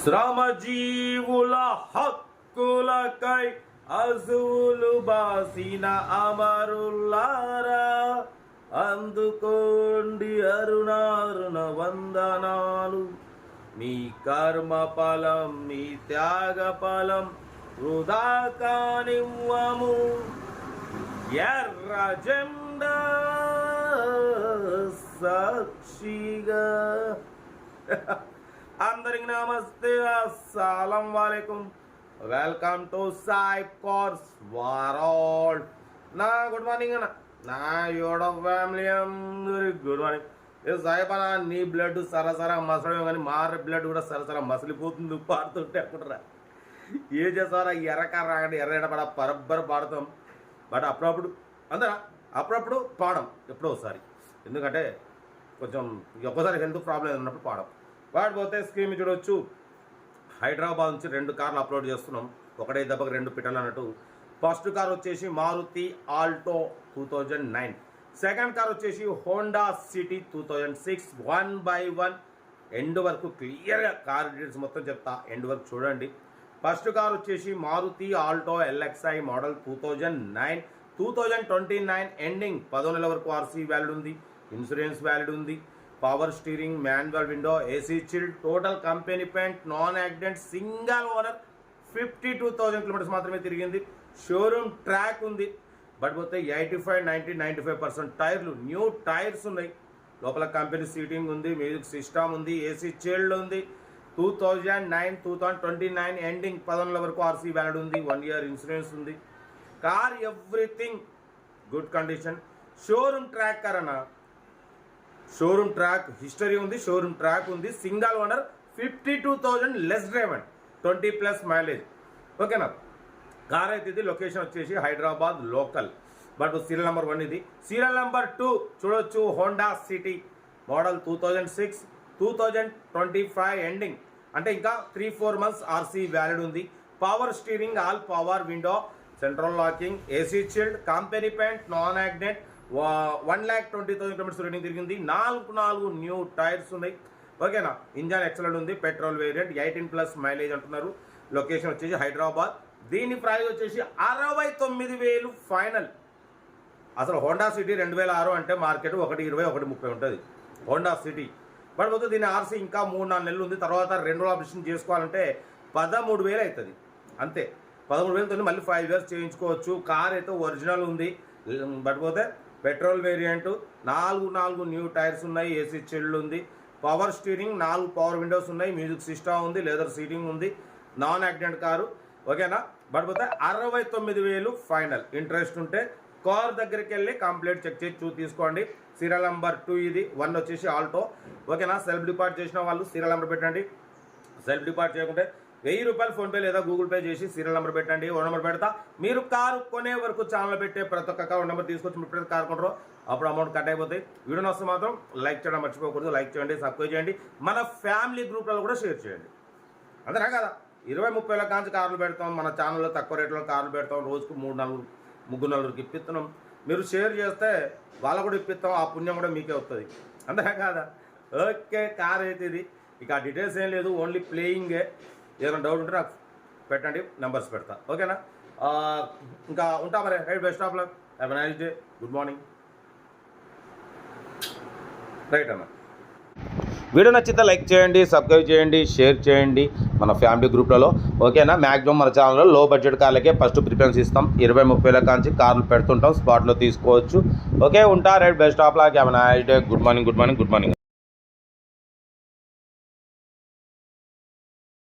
శ్రమజీవుల హక్కులకై అజూలు బాసిన అమరులారా, అందుకోండి అరుణారుణ వందనాలు. మీ కర్మ ఫలం, మీ త్యాగ ఫలం వృధా కానివ్వము. ఎర్ర జెండా సాక్షిగా. అందరికి నమస్తే, అస్సలం వాలేకుం. Welcome to Sai course world. నా గుడ్ మార్నింగ్ అన్న, నా యోడ ఫ్యామిలీ అందరికి గుడ్ మార్నింగ్. ఏ సాయిబనా, నీ బ్లడ్ సరసరా మసలమే కానీ మా బ్లడ్ కూడా సరసరా మసిలిపోతుంది పాడుతుంటే అనుకుంటారా. ఏం చేస్తారా, ఎర్రకార రాకండి, ఎర్రపడ పరబ్బర పాడతాం. బట్ అప్పుడప్పుడు అందరా అప్పుడప్పుడు పాడం, ఎప్పుడో ఒకసారి. ఎందుకంటే కొంచెం ఒక్కసారి హెల్త్ ప్రాబ్లం ఉన్నప్పుడు పాడం. వాడిపోతే స్క్రీన్ చూడవచ్చు. హైదరాబాద్ నుంచి 2 కార్లు అప్లోడ్ చేస్తున్నాం, ఒకటే దెబ్బకి 2 పిట్టలు అన్నట్టు. ఫస్ట్ కార్ వచ్చేసి మారుతి ఆల్టో 2009, సెకండ్ కార్ వచ్చేసి హోండా సిటీ 2006. 1/1 ఎండ్ వరకు క్లియర్గా కార్ డీటెయిల్స్ మొత్తం చెప్తా, ఎండ్ వరకు చూడండి. ఫస్ట్ కార్ వచ్చేసి Maruti Alto LXi model 2009, 2029 ending. 10 నెలల వరకు ఆర్సీ వ్యాలిడ్ ఉంది, ఇన్సూరెన్స్ వ్యాలిడ్ ఉంది. Power steering, manual window, AC chilled, total company paint, non accident, single owner. 52,000 kilometres మాత్రమే తిరిగింది. షోరూమ్ ట్రాక్ ఉంది. బట్ పోతే 85, 90, 95% టైర్లు న్యూ టైర్స్ ఉన్నాయి. లోపల కంపెనీ సీటింగ్ ఉంది, మ్యూజిక్ సిస్టమ్ ఉంది, ఏసీ చిల్డ్ ఉంది. 2009, 2029 ఎండింగ్. 10 నెలల వరకు ఆర్సీ వ్యాలిడ్ ఉంది, 1 ఇయర్ ఇన్సూరెన్స్ ఉంది. Car everything good condition. Showroom track car అన్న, షోరూమ్ ట్రాక్ హిస్టరీ ఉంది, షోరూమ్ ట్రాక్ ఉంది. Single owner, 52,000 less driven, 20+ mileage. ఓకేనా. కార్ అయితే ఇది లొకేషన్ వచ్చేసి Hyderabad local. But serial number 1 ఇది. సీరియల్ నెంబర్ 2 చూడొచ్చు. Honda city model 2006, 2025 ending. అంటే ఇంకా 3-4 మంత్స్ ఆర్సీ వ్యాలిడ్ ఉంది. Power steering, all power window, central locking, AC chilled, company paint, non accident. 1,20,000 kilometres reading తిరిగింది. 4 న్యూ టైర్స్ ఉన్నాయి. ఓకేనా. Engine excellent ఉంది, petrol variant, 18+ mileage అంటున్నారు. Location వచ్చేసి హైదరాబాద్. దీని ప్రైస్ వచ్చేసి 69,000 ఫైనల్. అసలు హోండా సిటీ 2006 అంటే మార్కెట్ 120, 130 ఉంటుంది హోండా సిటీ. బట్ పోతే దీని ఆర్సీ ఇంకా 3-4 నెలలు ఉంది. తర్వాత 2 ఆపరేషన్ చేసుకోవాలంటే 13,000 అవుతుంది అంతే. 13,000తో మళ్ళీ 5 ఇయర్స్ చేయించుకోవచ్చు. కార్ అయితే ఒరిజినల్ ఉంది. బట్ పోతే పెట్రోల్ వేరియంట్, 4 న్యూ టైర్స్ ఉన్నాయి, ఏసీ చిల్డ్ ఉంది, పవర్ స్టీరింగ్, 4 పవర్ విండోస్ ఉన్నాయి, మ్యూజిక్ సిస్టమ్ ఉంది, లెదర్ సీటింగ్ ఉంది, నాన్ యాక్సిడెంట్ కారు. ఓకేనా. బట్ పోతే 69,000 ఫైనల్. ఇంట్రెస్ట్ ఉంటే కార్ దగ్గరికి వెళ్ళి కంప్లీట్ చెక్ చేసి తీసుకోండి. సీరియల్ నెంబర్ 2 ఇది. 1 వచ్చేసి ఆల్టో. ఓకేనా. సెల్ఫ్ డిపార్ట్ చేసిన వాళ్ళు సీరియల్ నెంబర్ పెట్టండి. సెల్ఫ్ డిపార్ట్ చేయకుంటే 1000 రూపాయలు ఫోన్పే లేదా గూగుల్ పే చేసి సీరియల్ నెంబర్ పెట్టండి. 1 నెంబర్ పెడతా. మీరు కారు కొనే వరకు ఛానల్ పెట్టే ప్రతి ఒక్క 1 నెంబర్ తీసుకొచ్చి మీరు కారు కొంటారో అప్పుడు అమౌంట్ కట్ అయిపోతాయి. వీడియో వస్తే మాత్రం లైక్ చేయడం మర్చిపోకూడదు. లైక్ చేయండి, సబ్స్క్రైబ్ చేయండి, మన ఫ్యామిలీ గ్రూప్లలో కూడా షేర్ చేయండి. అంతేనా కదా. 20-30 వేల కాంచి కార్లు పెడతాం, మన ఛానల్లో తక్కువ రేట్లో కార్లు పెడతాం. రోజుకు 3-4 ఇప్పిస్తున్నాం. మీరు షేర్ చేస్తే వాళ్ళకు కూడా ఇప్పిస్తాం, ఆ పుణ్యం కూడా మీకే వస్తుంది. అంతేనా కదా. ఓకే. కార్ అయితే ఇది. ఇక డీటెయిల్స్ ఏం లేదు, ఓన్లీ ప్లేయింగే. ఏదైనా డౌట్ ఉంటే నాకు పెట్టండి, నెంబర్స్ పెడతా. ఓకేనా. ఇంకా ఉంటా మరి. Right, best of luck, have a nice day, good morning. Right అన్న. వీడియో నచ్చితే లైక్ చేయండి, సబ్స్క్రైబ్ చేయండి, షేర్ చేయండి మన ఫ్యామిలీ గ్రూప్లలో. ఓకేనా. మ్యాక్సిమం మన ఛానల్లో లో బడ్జెట్ కార్లకే ఫస్ట్ ప్రిఫరెన్స్ ఇస్తాం. 20-30 వేల కాంచి కార్లు పెడుతుంటాం, స్పాట్లో తీసుకోవచ్చు. ఓకే. ఉంటా. Right, best of luck, have a nice day, good morning.